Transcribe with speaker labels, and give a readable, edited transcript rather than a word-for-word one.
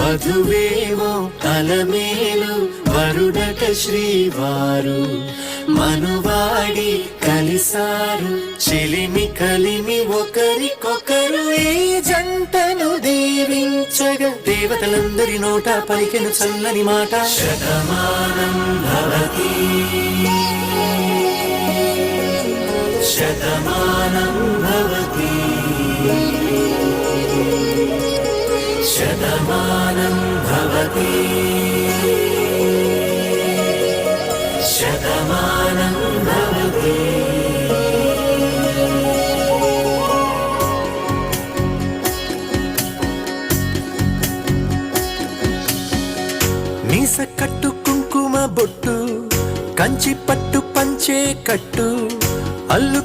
Speaker 1: వధువేమో అలమేలు వరుడట శ్రీవారు మనువాడి కలిసారు చెలిమి కలిమి ఒకరికొకరు ఈ జంటను దీవించగా దేవతలందరి నోట పలికెను చల్లని మాట శతమానం భవతి శతమానం భవతి శతమానం భవతి శతమానం భవతి. మీస కట్టు కుంకుమ బొట్టు కంచి పట్టు పంచే కట్టు అల్లు